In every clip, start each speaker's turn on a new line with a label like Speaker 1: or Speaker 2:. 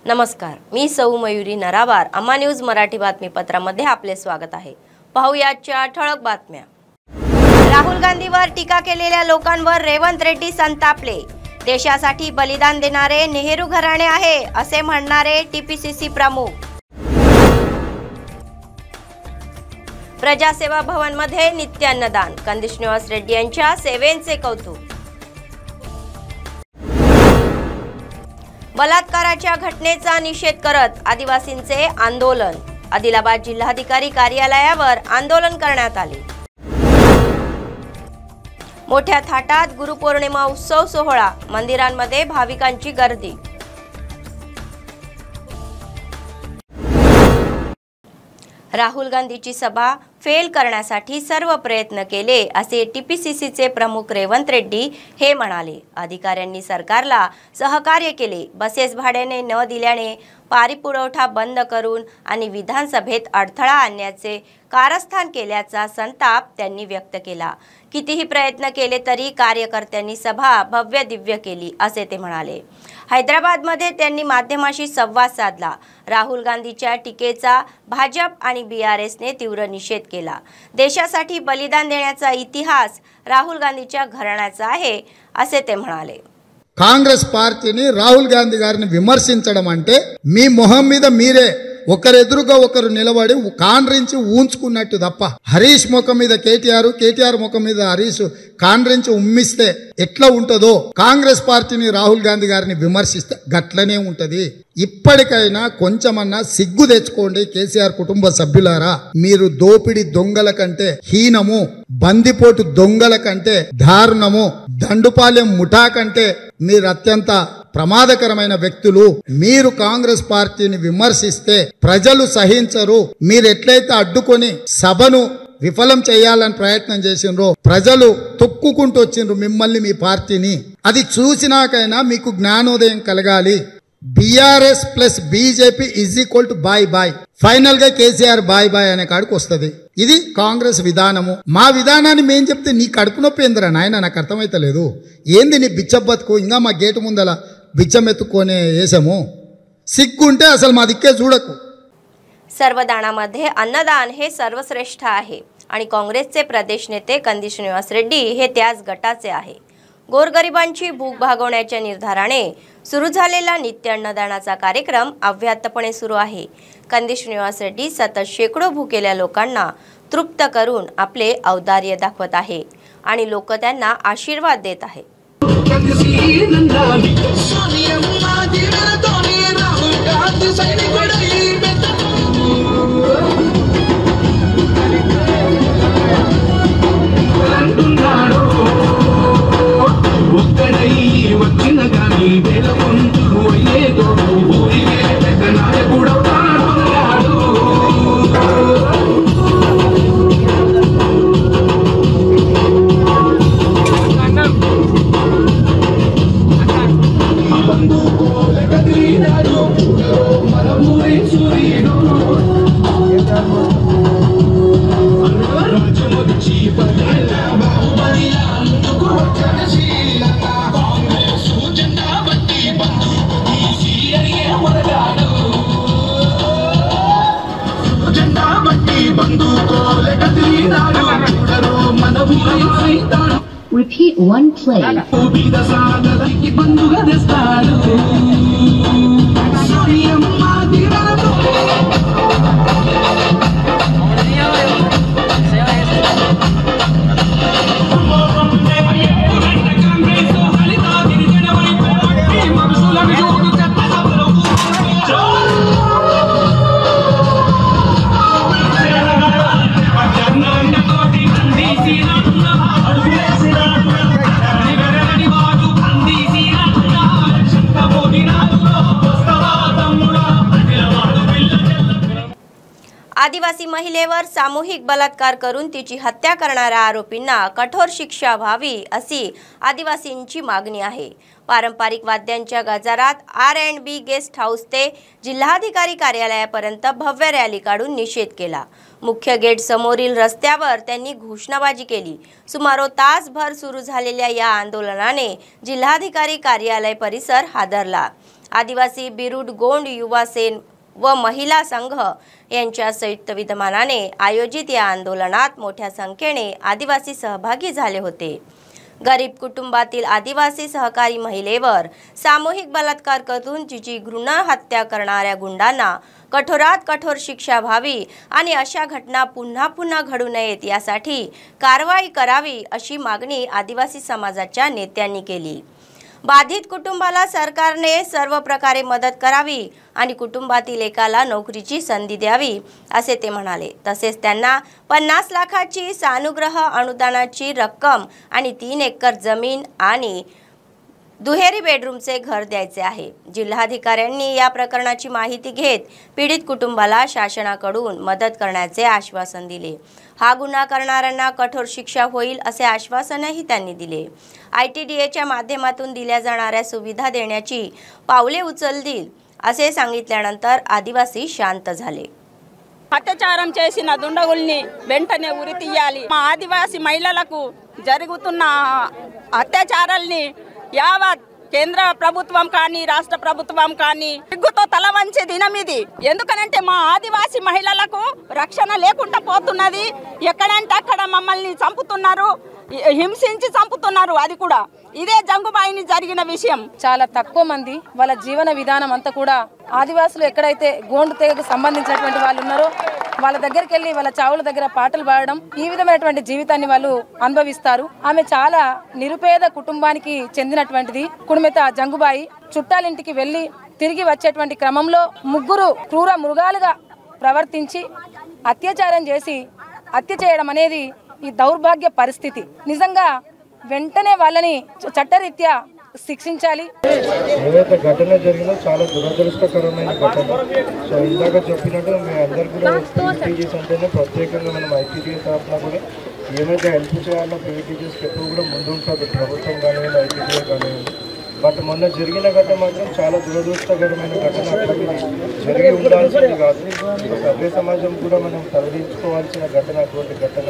Speaker 1: नमस्कार, मी सौ मयुरी नरावार. अम्मा न्यूज मराठी बातमीपत्रामध्ये आपले स्वागत आहे. पाहुयाच्या ठळक बातम्या. राहुल गांधीवर टीका केलेल्या लोकांवर रेवंत रेड्डी संतापले. देशासाठी बलिदान देणारे नेहरू घराणे आहे असे म्हणणारे टीपीसीसी प्रमुख. प्रजासेवा भवन मध्ये नित्य अन्नदान. कंदी श्रीनिवास रेड्डी यांच्या सेवेचे कौतुक. बलात्काराच्या घटनेचा निषेध करत आदिवासींचे आंदोलन. आदिलाबाद जिल्हाधिकारी कार्यालयावर आंदोलन करण्यात आले. मोठ्या थाटात गुरुपौर्णिमा उत्सव सोहळा. मंदिरांमध्ये भाविकांची गर्दी. राहुल गांधीची सभा फेल करण्यासाठी सर्व प्रयत्न केले असे टीपीसीसीचे प्रमुख रेवंत रेड्डी हे म्हणाले. अधिकाऱ्यांनी सरकारला सहकार्य केले. बसेस भाड्याने न दिल्याने पाणी पुरवठा बंद करून आणि विधानसभेत अडथळा आणण्याचे कारस्थान केल्याचा संताप त्यांनी व्यक्त केला. कितीही प्रयत्न केले तरी कार्यकर्त्यांनी सभा भव्य दिव्य केली असे ते म्हणाले. हैदराबादमध्ये त्यांनी माध्यमांशी संवाद साधला. राहुल गांधीच्या टीकेचा भाजप आणि बीआरएसने तीव्र निषेध केला. देशासाठी बलिदान देण्याचा इतिहास राहुल गांधीच्या घराण्याचा आहे असे ते म्हणाले.
Speaker 2: కాంగ్రెస్ పార్టీని రాహుల్ గాంధీ గారిని విమర్శించడం అంటే మీ మొహం మీద మీరే ఒకరెదురుగా ఒకరు నిలబడి కాండ్రించి ఊంచుకున్నట్టు తప్ప హరీష్ ముఖం మీద కేటీఆర్ ముఖం మీద హరీష్ కాండ్రించి ఉమ్మిస్తే ఎట్లా ఉంటదో కాంగ్రెస్ పార్టీని రాహుల్ గాంధీ గారిని విమర్శిస్తే గట్లనే ఉంటది. ఇప్పటికైనా కొంచెమన్నా సిగ్గు తెచ్చుకోండి కేసీఆర్ కుటుంబ సభ్యులారా. మీరు దోపిడి దొంగల కంటే హీనము, బందిపోటు దొంగల కంటే దారుణము, దండుపాలెం ముఠా కంటే మీరు అత్యంత ప్రమాదకరమైన వ్యక్తులు. మీరు కాంగ్రెస్ పార్టీని విమర్శిస్తే ప్రజలు సహించరు. మీరు ఎట్లయితే అడ్డుకొని సభను విఫలం చేయాలని ప్రయత్నం చేసిండ్రో ప్రజలు తొక్కుకుంటూ వచ్చిండ్రు మిమ్మల్ని, మీ పార్టీని. అది చూసినాకైనా మీకు జ్ఞానోదయం కలగాలి. BRS plus BJP is equal to bye bye. Final గా కేసీఆర్ బాయ్ బాయ్ అనే కాడికి వస్తుంది. ఇది కాంగ్రెస్ విధానము. మా విధానాన్ని మేం చెప్తే నీ కడుపు నొప్పి ఏందిరా నాయన, నాకు అర్థమైతలేదు. ఏంది నీ బిచ్చబతుకు? ఇంకా మా గేటు ముందల బిచ్చమెత్తుకొని వేసాము. సిగ్గుంటే అసలు మా దిక్కే చూడకు.
Speaker 1: सर्वदानामध्ये अन्नदान हे सर्वश्रेष्ठ आहे आणि काँग्रेसचे प्रदेश नेते कंदी श्रीनिवास रेड्डी हे त्याच गटाचे आहे. गोरगरिबांची भूक भागवण्याच्या निर्धाराने सुरू झालेला नित्य अन्नदानाचा कार्यक्रम अव्याहतपणे सुरू आहे. कंदी श्रीनिवास रेड्डी सतत शेकडो भुकेल्या लोकांना तृप्त करून आपले औदार्य दाखवत आहे आणि लोक त्यांना आशीर्वाद देत आहेत.
Speaker 3: Repeat one play.
Speaker 4: Dinado
Speaker 1: आदिवासी महिलेवर सामूहिक बलात्कार करून तिची हत्या करणाऱ्या आरोपींना कठोर शिक्षा व्हावी अशी आदिवासींची मागणी आहे। पारंपरिक वाद्यांच्या गजरात R&B गेस्ट हाऊस ते जिल्हाधिकारी कार्यालयापर्यंत भव्य रॅली काढून निषेध केला। मुख्य गेट समोरील रस्त्यावर त्यांनी घोषणाबाजी केली। सुमारे तासभर सुरू झालेल्या या आंदोलनाने जिल्हाधिकारी कार्यालय परिसर हादरला। आदिवासी बिरुड गोंड युवा सेन व महिला संघ यांच्या संयुक्त विद्यमानाने आयोजित या आंदोलनात मोठ्या संख्येने आदिवासी सहभागी झाले होते। गरीब कुटुंबातील आदिवासी सहकारी महिलेवर सामूहिक बलात्कार करून तिची भ्रूण हत्या करणाऱ्या गुंडांना कठोरात कठोर शिक्षा व्हावी आणि अशा घटना पुन्हा पुन्हा घडू नयेत यासाठी कारवाई करावी अशी मागणी आदिवासी समाजाच्या नेत्यांनी केली। बाधित कुटुंबाला सरकारने सर्व प्रकारे मदत करावी आणि कुटुंबातील एकाला नोकरीची संधी द्यावी असे ते म्हणाले। तसेच त्यांना 50 लाखाची सानुग्रह अनुदानाची रक्कम आणि 3 एकर जमीन आणि दुहेरी बेडरूमचे घर द्यायचे आहे। जिल्हाधिकाऱ्यांनी या प्रकरणाची माहिती घेत पीडित कुटुंबाला शासनाकडून मदत करण्याचे आश्वासन दिले। हा गुन्हा करणाऱ्यांना कठोर शिक्षा होईल असे आश्वासनही त्यांनी दिले। ITDAच्या माध्यमातून दिल्या जाणाऱ्या सुविधा देण्याची पावले उचलतील असे सांगितल्यानंतर आदिवासी शांत झाले।
Speaker 4: అత్యాచారం చేసిన దుండగుల్ని వెంటనే ఉరి తీయాలి। మా ఆదివాసి మహిళలకు జరుగుతున్న అత్యాచారాల్ని యావత్ కేంద్ర ప్రభుత్వం కానీ రాష్ట్ర ప్రభుత్వం కానీ సిగ్గుతో తల వంచే దినం ఇది। ఎందుకనంటే మా ఆదివాసి మహిళలకు రక్షణ లేకుండా పోతున్నది। ఎక్కడంటే అక్కడ మమ్మల్ని చంపుతున్నారు, హింసించి చంపుతున్నారు। అది కూడా ఇదే జంగుబాయిని జరిగిన విషయం।
Speaker 5: చాలా తక్కువ మంది వాళ్ళ జీవన విధానం అంతా కూడా ఆదివాసులు ఎక్కడైతే గోండు తెగకు సంబంధించినటువంటి వాళ్ళు ఉన్నారో వాళ్ళ దగ్గరికి వెళ్ళి వాళ్ళ చావుల దగ్గర పాటలు పాడడం ఈ విధమైనటువంటి జీవితాన్ని వాళ్ళు అనుభవిస్తారు। ఆమె చాలా నిరుపేద కుటుంబానికి చెందినటువంటిది। కుడుమెత జంగుబాయి చుట్టాలింటికి వెళ్ళి తిరిగి వచ్చేటువంటి క్రమంలో ముగ్గురు క్రూర మృగాలుగా ప్రవర్తించి అత్యాచారం చేసి హత్య చేయడం అనేది ఈ దౌర్భాగ్య పరిస్థితి। నిజంగా వెంటనే వాళ్ళని చట్టరీత్యా శిక్షించాలి।
Speaker 6: ఏదైతే ఘటన జరిగిందో చాలా దురదృష్టకరమైన ఘటన। సో ఇందాక చెప్పినట్టు మీ అందరు కూడా పీటీజీస్ అంటేనే ప్రత్యేకంగా మనం ITDA తరఫున కూడా ఏమైతే హెల్ప్ చేయాలో పీటీజీస్కి ఎప్పుడు కూడా ముందుంటుంది ప్రభుత్వం కానివ్వండి ITDA కానివ్వండి। బట్ మొన్న జరిగిన ఘటన మాత్రం చాలా దురదృష్టకరమైన ఘటన। అట్లా జరిగి ఉండాల్సింది కాదు, సభ్య సమాజం కూడా మనం తరలించుకోవాల్సిన ఘటన అటువంటి ఘటన।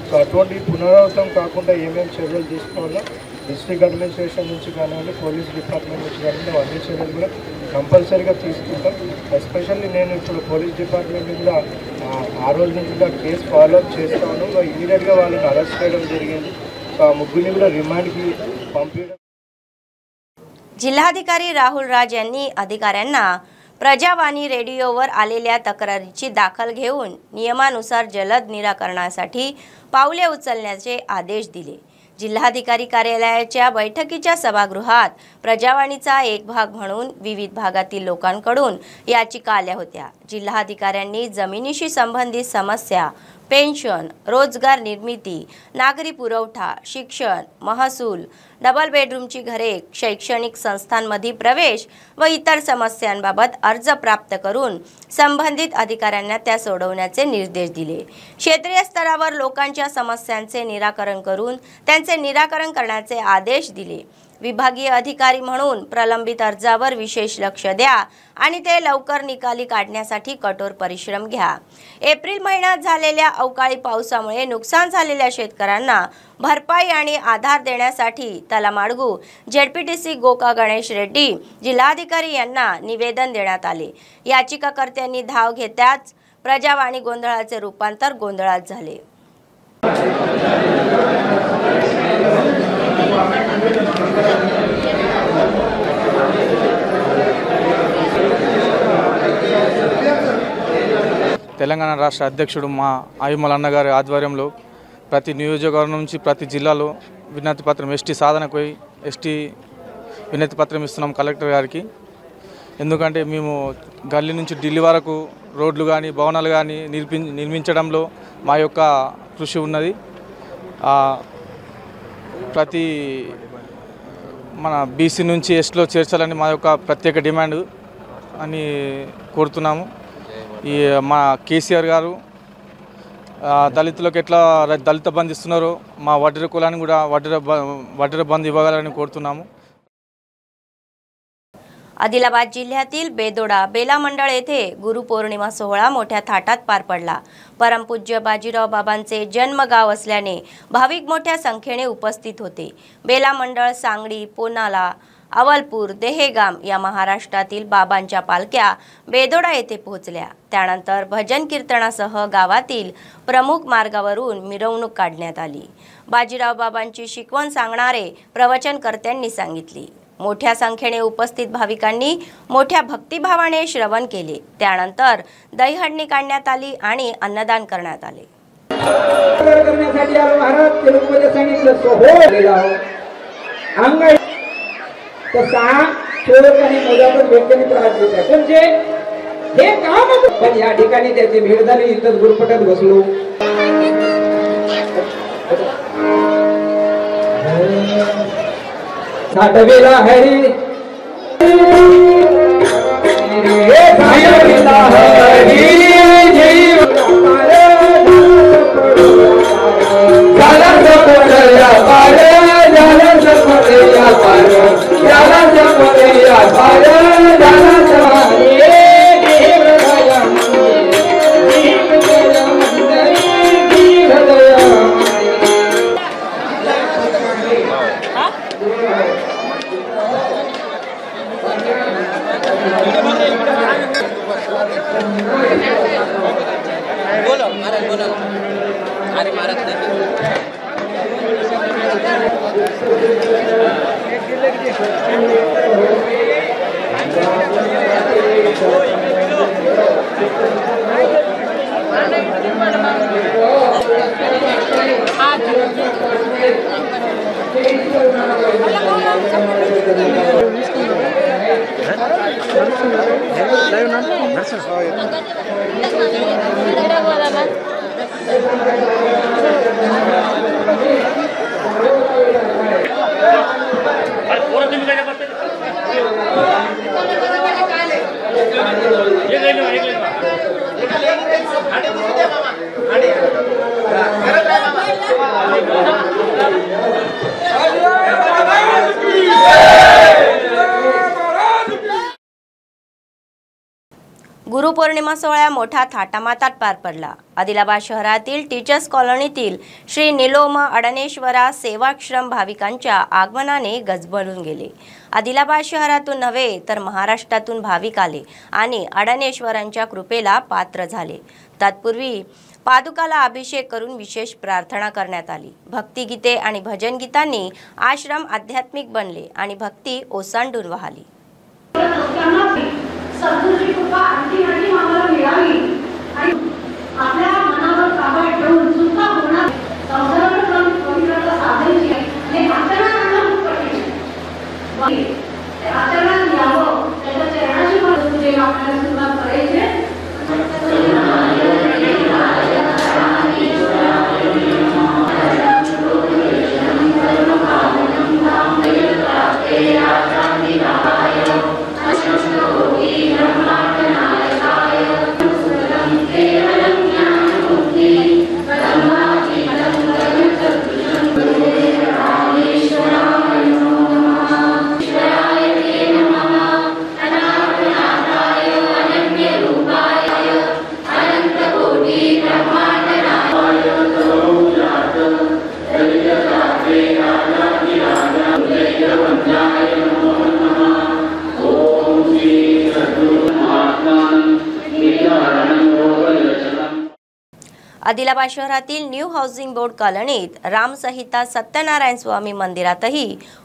Speaker 6: సో అటువంటి పునరావృతం కాకుండా ఏమేమి చర్యలు తీసుకోవాలో డిస్ట్రిక్ట్ అడ్మినిస్ట్రేషన్ నుంచి కానివ్వండి, పోలీస్ డిపార్ట్మెంట్ నుంచి కానివ్వండి, అన్ని చర్యలు కూడా కంపల్సరీగా తీసుకుంటాం। ఎస్పెషల్లీ నేను ఇప్పుడు పోలీస్ డిపార్ట్మెంట్ కూడా ఆ రోజు నుంచి కూడా కేసు ఫాలోఅప్ చేస్తాను। ఇమీడియట్గా వాళ్ళని అరెస్ట్ చేయడం జరిగింది। సో ఆ ముగ్గురిని కూడా రిమాండ్కి పంపించడం।
Speaker 1: जिल्हाधिकारी राहुल राज यांनी अधिकाऱ्यांना प्रजावाणी रेडिओवर आलेल्या तक्रारीची दखल घेऊन नियमानुसार जलद निराकरणासाठी पावले उचलण्याचे आदेश दिले। जिल्हाधिकारी कार्यालयाच्या बैठकीच्या सभागृहात प्रजावाणीचा एक भाग म्हणून विविध भागातील लोकांकडून याचिका आल्या होत्या। जिल्हाधिकाऱ्यांनी जमिनीशी संबंधित समस्या, पेन्शन, रोजगार निर्मिती, नागरी पुरवठा, शिक्षण, महसूल, डबल बेडरूमची घरे, शैक्षणिक संस्थांमध्ये प्रवेश व इतर समस्यांबाबत अर्ज प्राप्त करून संबंधित अधिकाऱ्यांना त्या सोडवण्याचे निर्देश दिले। क्षेत्रीय स्तरावर लोकांच्या समस्यांचे निराकरण करून त्यांचे निराकरण करण्याचे आदेश दिले। विभागीय अधिकारी म्हणून प्रलंबित अर्जावर विशेष लक्ष द्या आणि ते लवकर निकाली काढण्यासाठी कठोर परिश्रम घ्या। एप्रिल महिन्यात झालेल्या अवकाळी पावसामुळे नुकसान झालेल्या शेतकऱ्यांना भरपाई आणि आधार देण्यासाठी तलामाडगू ZPTC गोका गणेश रेड्डी जिल्हाधिकारी यांना निवेदन देण्यात आले। याचिकाकर्त्यांनी धाव घेताच प्रजावाणी गोंधळाचे रूपांतर गोंधळात झाले।
Speaker 7: తెలంగాణ రాష్ట్ర అధ్యక్షుడు మా ఆయుమల్ అన్నగారి ఆధ్వర్యంలో ప్రతి నియోజకవర్గం నుంచి ప్రతి జిల్లాలో వినతి పత్రం ఎస్టీ సాధనకు ఎస్టీ వినతి పత్రం ఇస్తున్నాం కలెక్టర్ గారికి। ఎందుకంటే మేము గల్లీ నుంచి ఢిల్లీ వరకు రోడ్లు కానీ భవనాలు కానీ నిర్మించడంలో మా యొక్క కృషి ఉన్నది। ప్రతి మన బీసీ నుంచి ఎస్టీలో చేర్చాలని మా యొక్క ప్రత్యేక డిమాండ్ అని కోరుతున్నాము। ఈ మా కేసీఆర్ గారు దళితులకు ఎట్లా దళిత బంధు ఇస్తున్నారో మా వడ్డీర కులాన్ని కూడా వడ్డీర బంధు ఇవ్వగలని కోరుతున్నాము.
Speaker 1: आदिलाबाद जिल्ह्यातील बेदोडा बेला मंडळ येथे गुरुपौर्णिमा सोहळा मोठ्या थाटात पार पडला. परमपूज्य बाजीराव बाबांचे जन्मगाव असल्याने भाविक मोठ्या संख्येने उपस्थित होते. बेला मंडळ सांगली, पोनाला, अवलपूर, देहेगाम या महाराष्ट्रातील बाबांच्या पालख्या बेदोडा येथे पोहोचल्या. त्यानंतर भजन कीर्तनासह गावातील प्रमुख मार्गावरून मिरवणूक काढण्यात आली. बाजीराव बाबांची शिकवण सांगणारे प्रवचनकर्त्यांनी सांगितली. मोठ्या संख्येने उपस्थित भाविकांनी मोठ्या भक्तिभावाने श्रवण केले. त्यानंतर दहीहंडी काढण्यात आली आणि अन्नदान करण्यात आले.
Speaker 8: करण्यासाठी आलो महाराज तेलुगुमध्ये सांगितलं तसा शोक आणि मजावर व्यक्तीने त्रास देतात म्हणजे हे काम पण या ठिकाणी त्याची भेट झाली. इथं गुरुपटात बसलो. साठवेला हरी
Speaker 1: गुरुपौर्णिमा सोहळा मोठा थाटामाटात पार पडला. आदिलाबाद शहरातील टीचर्स कॉलनीतील श्री निलोमा अडनेश्वरा सेवाश्रम भाविकांच्या आगमनाने गजबजून गेले. आदिलाबाद शहरातून नव्हे तर महाराष्ट्रातून भाविक आले आणि अडनेश्वरांच्या कृपेला पात्र झाले. तत्पूर्वी पादुकाला अभिषेक करून विशेष प्रार्थना करण्यात आली. भक्तिगीते आणि भजन गीतांनी आश्रम आध्यात्मिक बनले आणि भक्ती ओसांडून वाहली.
Speaker 9: सद्गुरूची कृपा आणखी आम्हाला मिळावी आणि आपल्या मनावर ताबा ठेवून सुद्धा होणार संसारावर पवित्रता साधायची आणि आचरणात आणणं खूप कठीण आहे. आचरणात यावं त्याच्या चरणाची मदत आपल्याला सुरुवात करायची.
Speaker 1: आदिलाबाद शहरातील न्यू हाऊसिंग बोर्ड कॉलनीत रामसहिता सत्यनारायण स्वामी मंदिरातही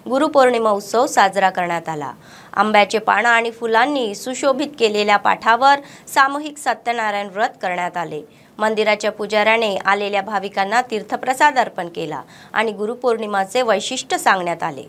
Speaker 1: गुरुपौर्णिमा उत्सव साजरा करण्यात आला. आंब्याचे पानं आणि फुलांनी सुशोभित केलेल्या पाठावर सामूहिक सत्यनारायण व्रत करण्यात आले. मंदिराच्या पुजाऱ्याने आलेल्या भाविकांना तीर्थप्रसाद अर्पण केला आणि गुरुपौर्णिमाचे वैशिष्ट्य सांगण्यात आले.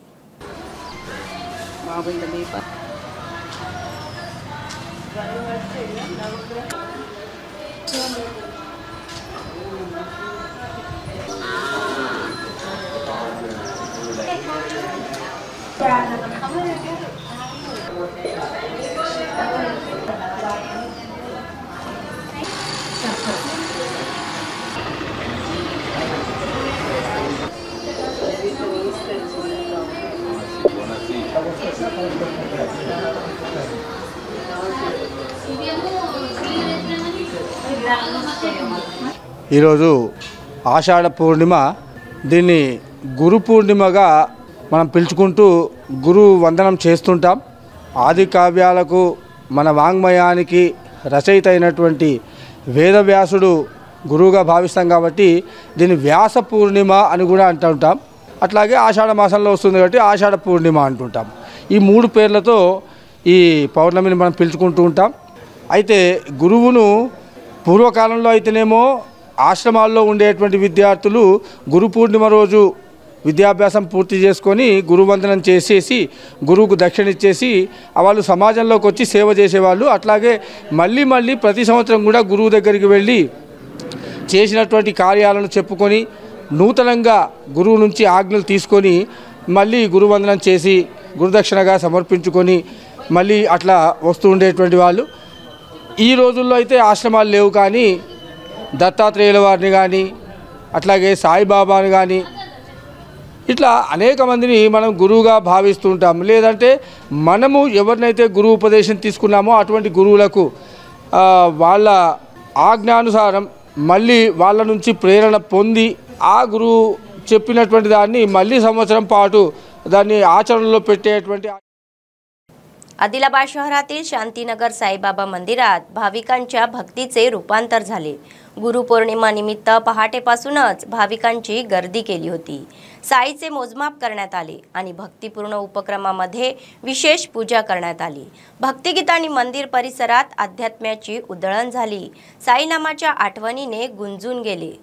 Speaker 10: ఈరోజు ఆషాఢ పూర్ణిమ, దీన్ని గురు పూర్ణిమగా మనం పిలుచుకుంటూ గురు వందనం చేస్తుంటాం. ఆది కావ్యాలకు మన వాంగ్మయానికి రచయిత అయినటువంటి వేదవ్యాసుడు గురువుగా భావిస్తాం కాబట్టి దీన్ని వ్యాస పూర్ణిమ అని కూడా అంటుంటాం. అట్లాగే ఆషాఢ మాసంలో వస్తుంది కాబట్టి ఆషాఢ పూర్ణిమ అంటుంటాం. ఈ 3 పేర్లతో ఈ పౌర్ణమిని మనం పిలుచుకుంటూ ఉంటాం. అయితే గురువును పూర్వకాలంలో అయితేనేమో ఆశ్రమాల్లో ఉండేటువంటి విద్యార్థులు గురు పూర్ణిమ రోజు విద్యాభ్యాసం పూర్తి చేసుకొని గురువందనం చేసేసి గురువుకు దక్షిణ ఇచ్చేసి వాళ్ళు సమాజంలోకి వచ్చి సేవ చేసేవాళ్ళు. అట్లాగే మళ్ళీ ప్రతి సంవత్సరం కూడా గురువు దగ్గరికి వెళ్ళి చేసినటువంటి కార్యాలను చెప్పుకొని నూతనంగా గురువు నుంచి ఆజ్ఞలు తీసుకొని మళ్ళీ గురువందనం చేసి గురుదక్షిణగా సమర్పించుకొని మళ్ళీ అట్లా వస్తూ ఉండేటువంటి వాళ్ళు. ఈ రోజుల్లో అయితే ఆశ్రమాలు లేవు, కానీ దత్తాత్రేయుల వారిని కానీ అట్లాగే సాయిబాబాని కానీ ఇట్లా అనేక మందిని మనం గురువుగా భావిస్తూ ఉంటాం. లేదంటే మనము ఎవరినైతే గురువు ఉపదేశం తీసుకున్నామో అటువంటి గురువులకు వాళ్ళ ఆజ్ఞానుసారం మళ్ళీ వాళ్ళ నుంచి ప్రేరణ పొంది ఆ గురువు చెప్పినటువంటి दानी मल्ली संवत्सरम पाटू दानी आचरणलो पेट्टेटुवंटि
Speaker 1: आदिलाबाद शहरातील शांतीनगर साईबाबा मंदिरात भाविकांच्या भक्तीचे रूपांतर झाले। गुरुपौर्णिमा निमित्त पहाटेपासूनच भाविकांची गर्दी केली होती। साईचे मोजमाप करण्यात आले आणि भक्तिपूर्ण उपक्रमामध्ये विशेष पूजा करण्यात आली। भक्तिगीतांनी मंदिर परिसरात अध्यात्म्याची उधळण झाली। साई नामाच्या आठवणीने गुंजून गेले।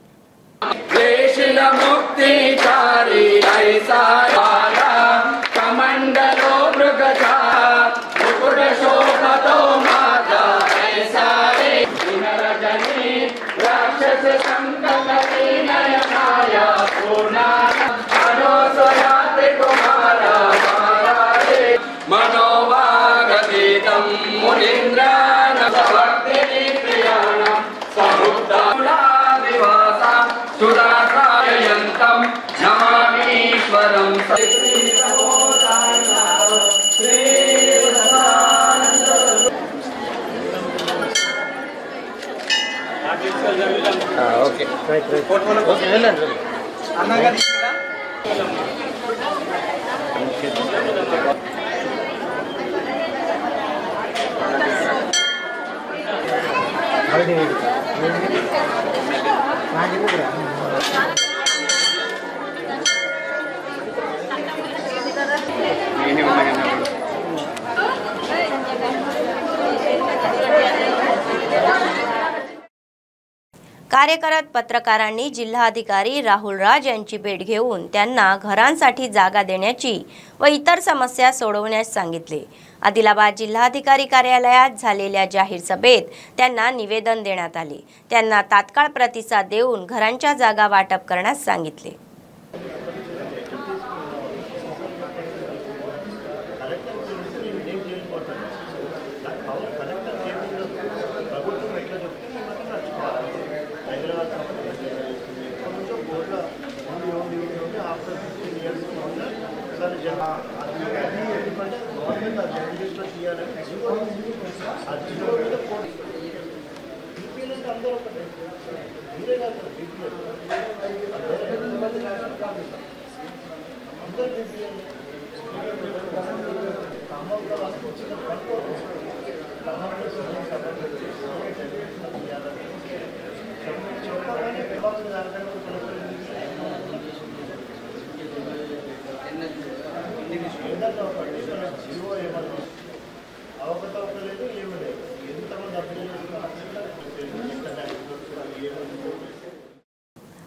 Speaker 1: कार्यकर्ते पत्रकारांनी जिल्हाधिकारी राहुल राज यांची भेट घेऊन त्यांना घरांसाठी जागा देण्याची व इतर समस्या सोडवण्यास सांगितले। आदिलाबाद जिल्हाधिकारी कार्यालयात झालेल्या जाहीर सभेत त्यांना निवेदन देण्यात आले। त्यांना तात्काळ प्रतिसाद देऊन घरांच्या जागा वाटप करण्यास सांगितले।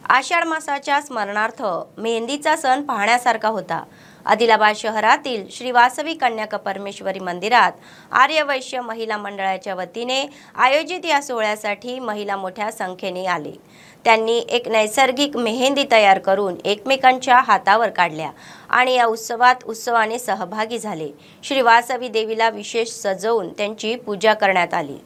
Speaker 1: आषाढ मासाच्या स्मरणार्थ मेहंदीचा सण पाहण्यासारखा होता। आदिलाबाद शहरातील श्री वासवी कन्या परमेश्वरी मंदिरात आर्य वैश्य महिला मंडळाच्या वतीने आयोजित या सोहळ्यासाठी महिला मोठ्या संख्येने आले। त्यांनी एक नैसर्गिक मेहंदी तयार करून एकमेकांच्या हातावर काढल्या आणि या उत्सवात उत्सवाने सहभागी झाले। श्री वासवी देवीला विशेष सजवून त्यांची पूजा करण्यात आली।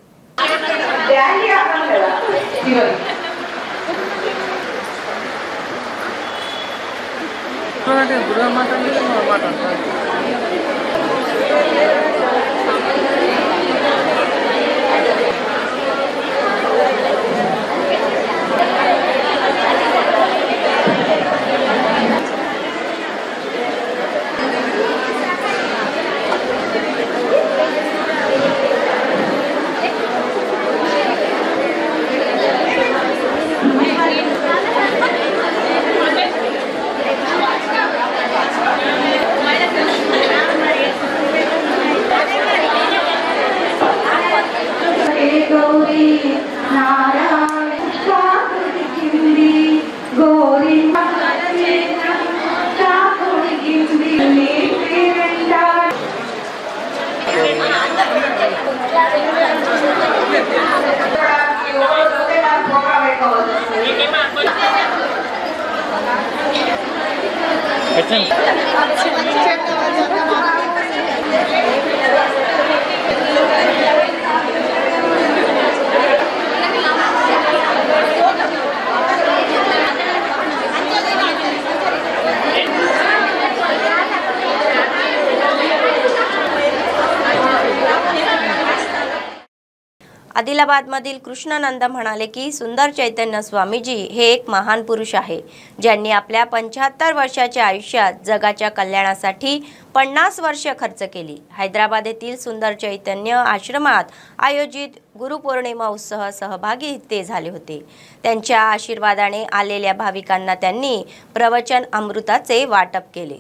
Speaker 1: आदिलाबादमधील कृष्णानंद म्हणाले की सुंदर चैतन्य स्वामीजी हे एक महान पुरुष आहे ज्यांनी आपल्या 75 वर्षाच्या आयुष्यात जगाच्या कल्याणासाठी 50 वर्ष खर्च केली। हैदराबाद येथील सुंदर चैतन्य आश्रमात आयोजित गुरुपौर्णिमा उत्सव सहभागी ते झाले होते। त्यांच्या आशीर्वादाने आलेल्या भाविकांना त्यांनी प्रवचन अमृताचे वाटप केले।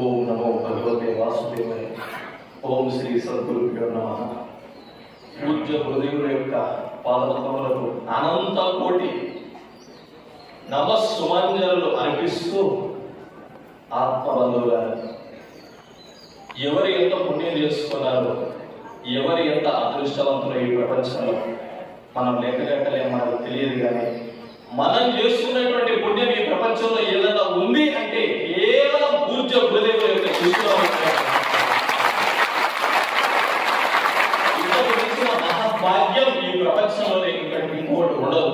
Speaker 11: ओम नमो भगवते वासुदेवाय। ओम श्री सद्गुरुभ्यो नमः। पूज्य गुरुदेవుల యొక్క పాదపద్మములకు అనంత కోటి నమస్సుమాంజలు అర్పిస్తూ ఆత్మబంధువులారా, ఎవరు ఎంత పుణ్యం చేసుకున్నారో, ఎవరు ఎంత అదృష్టవంతులు ఈ ప్రపంచంలో మనం లెక్కగట్టలే, మనకు తెలియదు। కానీ మనం చేసుకున్నటువంటి పుణ్యం ఈ ప్రపంచంలో ఏదైనా ఉంది అంటే కేవలం పూజ్య గురుదేవుల యొక్క కృషిలో మహాభాగ్యం ఈ ప్రపంచంలో ఇంకోటి ఉండదు।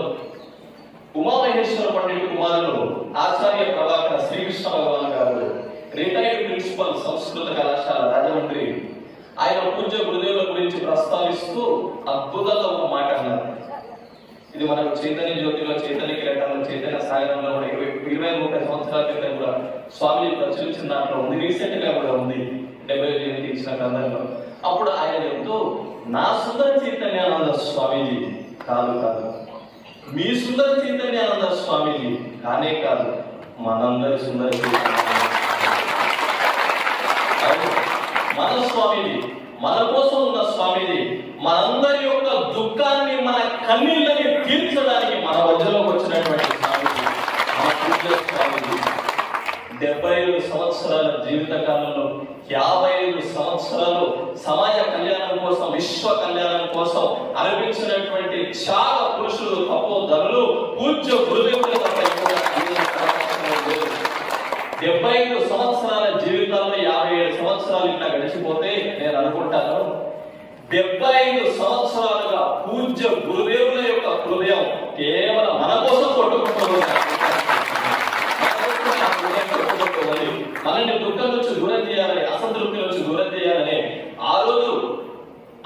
Speaker 11: ఉమామహేశ్వర పండితుడు కుమారులు ఆచార్య ప్రభాకర శ్రీకృష్ణ భగవాన్ గారు రిటైర్డ్ ప్రిన్సిపల్ సంస్కృత కళాశాల రాజమండ్రి, ఆయన పూజ్య గురుదేవుల గురించి ప్రస్తావిస్తూ అద్భుతంగా ఒక మాట అన్నారు। ఇది మనకు చైతన్య జ్యోతిలో, చైతన్య కిరీటంలో, చైతన్య సాగరంలో కూడా 20-30 సంవత్సరాల క్రితం కూడా స్వామి ప్రచురించిన దాంట్లో ఉంది, రీసెంట్ గా కూడా ఉంది 70వ జయంతి ఇచ్చిన గ్రంథంలో। అప్పుడు ఆయన చెబుతూ, నా సుందర చైతన్యానంద స్వామీజీ కాదు కాదు, మీ సుందర చైతన్యానంద స్వామీజీ కానే కాదు, మనందరి సుందర మన స్వామీజీ, మన కోసం ఉన్న స్వామీజీ, మనందరి యొక్క దుఃఖాన్ని, మన కన్నీళ్ళని తీర్చడానికి మన మధ్యలోకి వచ్చినటువంటి స్వామీజీ, మన పూజ్య స్వామీజీ 75 సంవత్సరాల జీవిత కాలంలో 55 సంవత్సరాలు సమాజ కళ్యాణం కోసం, విశ్వ కళ్యాణం కోసం అర్పించినటువంటి త్యాగ పురుషులు, తపోధనులు పూజ్య గురుదేవులు తప్ప 75 సంవత్సరాల జీవితాల్లో 57 సంవత్సరాలు ఇట్లా గడిచిపోతే నేను అనుకుంటాను 75 సంవత్సరాలుగా పూజ్య గురుదేవుల యొక్క హృదయం కేవలం మన కోసం కొట్టుకుంటుంది। మనల్ని దుఃఖం నుంచి దూరం చేయాలని, అసంతృప్తి నుంచి దూరం చేయాలని ఆ రోజు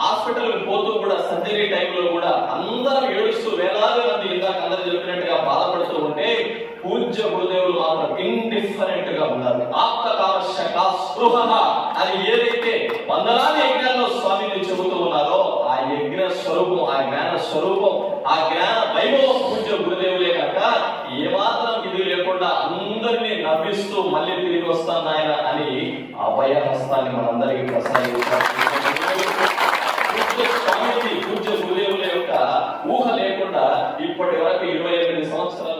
Speaker 11: హాస్పిటల్ పోతూ కూడా సర్జరీ టైంలో కూడా అందరం ఏడుస్తూ వేలాది మంది ఇందాక అందరూ చెప్పినట్టుగా బాధపడుతూ ఉంటే పూజ్య గురుదేవులు మాత్రం ఇండిఫరెంట్ గా ఉన్నారు। ఆత్మకావశ్యక స్పృహ అని ఏదైతే వందలాది యజ్ఞాల్లో స్వామిని చెబుతూ ఉన్నారో ఆ యజ్ఞ స్వరూపం, ఆ జ్ఞాన స్వరూపం, ఆ జ్ఞాన వైభవం పూజ్య గురుదేవులే కాక ఏమాత్రం ఇది లేకుండా అందరినీ నవ్విస్తూ మళ్ళీ తిరిగి వస్తాను ఆయన అని అభయ హస్తాన్ని మనందరికీ ప్రసాదించారు। స్వామిజీ పూజ్య గురుదేవుల యొక్క ఊహ లేకుండా ఇప్పటి వరకు 28 సంవత్సరాల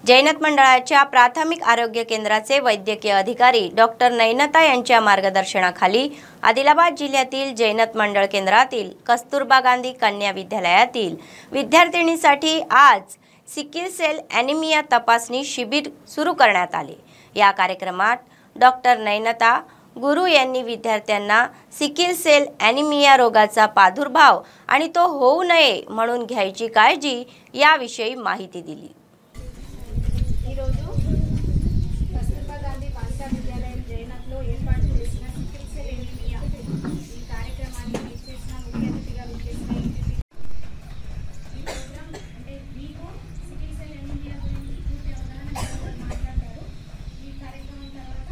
Speaker 1: जैनत मंडळाच्या प्राथमिक आरोग्य केंद्राचे वैद्यकीय अधिकारी डॉक्टर नैनता यांच्या मार्गदर्शनाखाली आदिलाबाद जिल्ह्यातील जैनत मंडळ केंद्रातील कस्तुरबा गांधी कन्या विद्यालयातील विद्यार्थिनींसाठी आज सिकिल सेल ॲनिमिया तपासणी शिबिर सुरू करण्यात आले। या कार्यक्रमात डॉक्टर नैनता गुरु यांनी विद्यार्थ्यांना सिकिल सेल ॲनिमिया रोगाचा प्रादुर्भाव आणि तो होऊ नये म्हणून घ्यायची काळजी याविषयी माहिती दिली।
Speaker 12: कस्तुरबा गांधी बालिका विद्यालय जैनत्लो ఏర్పాటు చేసిన సికిల్ సెల్ ఎనీమియా ఈ కార్యక్రమాన్ని చేసిన ముఖ్య అతిథిగా విచ్చేసిన ఈ ప్రోగ్రామ్ అంటే వీకో సికిల్ సెల్ ఎనీమియా గురించి పూర్తి అవగాహన మాట్లాడతారు। ఈ కార్యక్రమం తర్వాత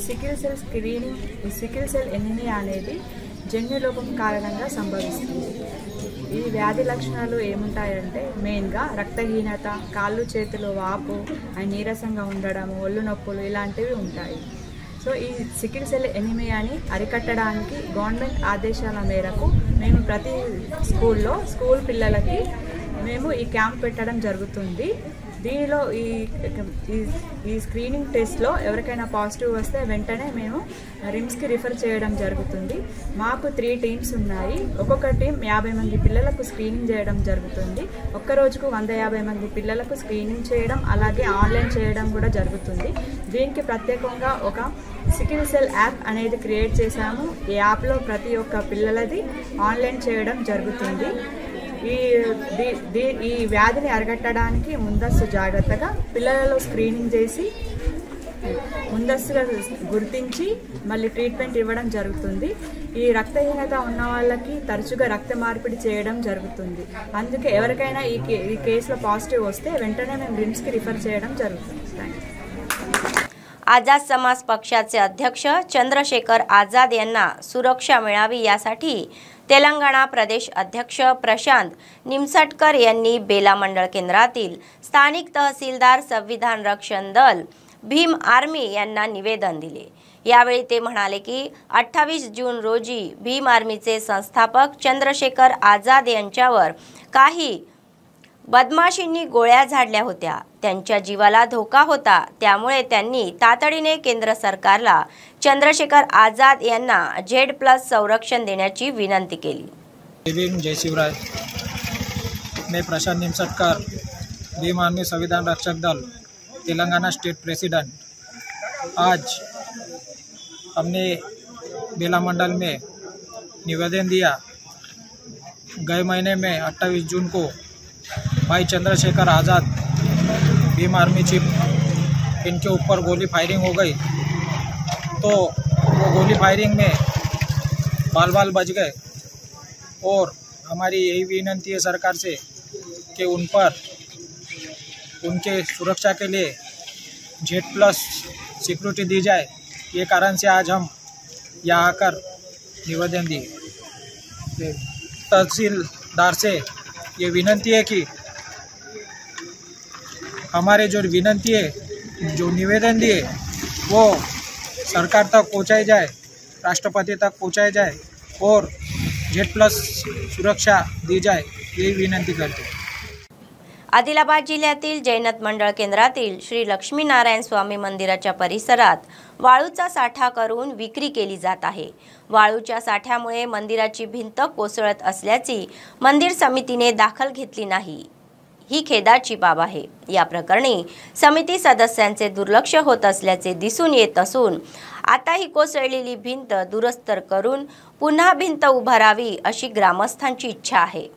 Speaker 13: sickle cell screening, sickle cell anaemia అనేది జన్యులోపం కారణంగా సంభవిస్తుంది. ఈ వ్యాధి లక్షణాలు ఏముంటాయంటే మెయిన్గా రక్తహీనత, కాళ్ళు చేతులు వాపు, నీరసంగా ఉండడం, ఒళ్ళు నొప్పులు ఇలాంటివి ఉంటాయి. సో ఈ సికిల్ సెల్ ఎనీమియాని అరికట్టడానికి గవర్నమెంట్ ఆదేశాల మేరకు మేము ప్రతి స్కూల్ పిల్లలకి మేము ఈ క్యాంప్ పెట్టడం జరుగుతుంది. దీనిలో ఈ స్క్రీనింగ్ టెస్ట్లో ఎవరికైనా పాజిటివ్ వస్తే వెంటనే మేము రిమ్స్కి రిఫర్ చేయడం జరుగుతుంది. మాకు 3 టీమ్స్ ఉన్నాయి. ఒక్కొక్క టీం 50 మంది పిల్లలకు స్క్రీనింగ్ చేయడం జరుగుతుంది. ఒక్క రోజుకు 150 మంది పిల్లలకు స్క్రీనింగ్ చేయడం, అలాగే ఆన్లైన్ చేయడం కూడా జరుగుతుంది. దీనికి ప్రత్యేకంగా ఒక సికిల్ సెల్ యాప్ అనేది క్రియేట్ చేశాము. ఈ యాప్లో ప్రతి ఒక్క పిల్లలది ఆన్లైన్ చేయడం జరుగుతుంది. ఈ వ్యాధిని అరికట్టడానికి ముందస్తు జాగ్రత్తగా పిల్లలలో స్క్రీనింగ్ చేసి ముందస్తుగా గుర్తించి మళ్ళీ ట్రీట్మెంట్ ఇవ్వడం జరుగుతుంది. ఈ రక్తహీనత ఉన్న వాళ్ళకి తరచుగా రక్త మార్పిడి చేయడం జరుగుతుంది. అందుకే ఎవరికైనా ఈ కేసులో పాజిటివ్ వస్తే వెంటనే మేము రిమ్స్కి రిఫర్ చేయడం జరుగుతుంది. Thank you.
Speaker 1: आझाद समाज पक्षाचे अध्यक्ष चंद्रशेखर आझाद यांना सुरक्षा मिळावी यासाठी तेलंगणा प्रदेश अध्यक्ष प्रशांत निमसटकर यांनी बेला मंडळ केंद्रातील स्थानिक तहसीलदार, संविधान रक्षण दल, भीम आर्मी यांना निवेदन दिले. यावेळी ते म्हणाले की 28 जून रोजी भीम आर्मीचे संस्थापक चंद्रशेखर आझाद यांच्यावर काही बदमाशींनी गोळ्या झाडल्या होत्या. त्यांच्या जीवाला धोका होता. त्यामुळे त्यांनी तातडीने केंद्र सरकारला चंद्रशेखर आझाद यांना Z+ संरक्षण देण्याची विनंती केली.
Speaker 14: जय शिवराय. मैं प्रशांत निमसटकर, भीम आर्मी संविधान रक्षक दल, तेलंगाना स्टेट प्रेसिडेंट. आज हमने बेला मंडल में निवेदन दिया. गए महीने में 28 जून को भाई चंद्रशेखर आज़ाद, भीम आर्मी चीफ, इनके ऊपर गोली फायरिंग हो गई. तो वो गोली फायरिंग में बाल बच गए. और हमारी यही विनती है सरकार से कि उन पर उनके सुरक्षा के लिए Z+ सिक्योरिटी दी जाए. ये कारण से आज हम यहाँ आकर निवेदन दिए. तहसीलदार से ये विनंती है कि हमारे जो विनंती है, जो निवेदन दिए, वो सरकार तक पहुंचाई जाए, राष्ट्रपति तक पहुंचाई जाए और Z+ सुरक्षा दी जाए, यही विनंती करते हैं.
Speaker 1: आदिलाबाद जिल्ह्यातील जैनत मंडळ केंद्रातील श्री लक्ष्मीनारायण स्वामी मंदिराच्या परिसरात वाळूचा साठा करून विक्री केली जात आहे. वाळूच्या साठ्यामुळे मंदिराची भिंत कोसळत असल्याची मंदिर समितीने दखल घेतली नाही. ही खेदाची बाब आहे. या प्रकरणी समिती सदस्यांचे दुर्लक्ष होत असल्याचे दिसून येत असून आता ही कोसळलेली भिंत दुरुस्त करून पुन्हा भिंत उभारावी अशी ग्रामस्थांची इच्छा आहे.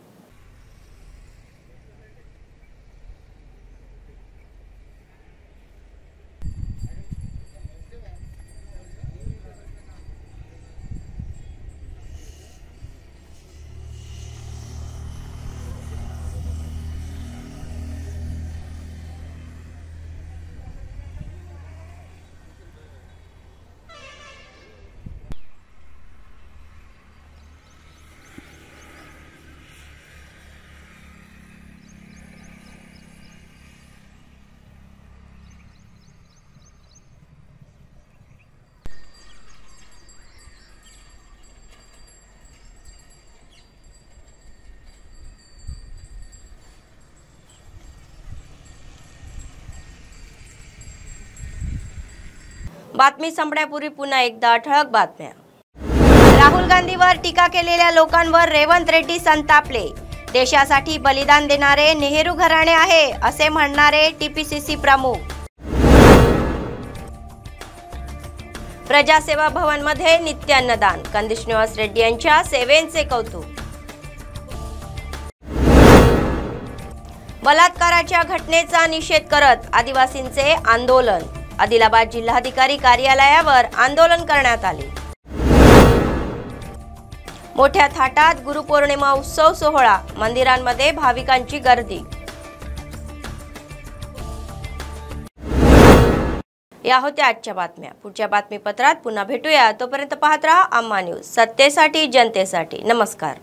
Speaker 1: बातमी संपण्यापूर्वी पुन्हा एकदा ठळक बातम्या. राहुल गांधीवर टीका केलेल्या लोकांवर रेवंत रेड्डी संतापले. देशासाठी बलिदान देणारे नेहरू घराणे आहे असे म्हणणारे TPCC प्रमुख. प्रजासेवा भवन मध्ये नित्य अन्नदान. कंदी श्रीनिवास रेड्डी यांच्या सेवेचे कौतुक. बलात्काराच्या घटनेचा निषेध करत आदिवासींचे आंदोलन. आदिलाबाद जिल्हाधिकारी कार्यालयावर आंदोलन करण्यात आले. मोठ्या थाटात गुरुपौर्णिमा उत्सव सोहळा. मंदिरांमध्ये भाविकांची गर्दी. या होत्या आजच्या बातम्या। पुढच्या बातमीपत्रात पुन्हा भेटूया। तोपर्यंत पाहत रहा आम्हा न्यूज, सत्तेसाठी जनतेसाठी। नमस्कार।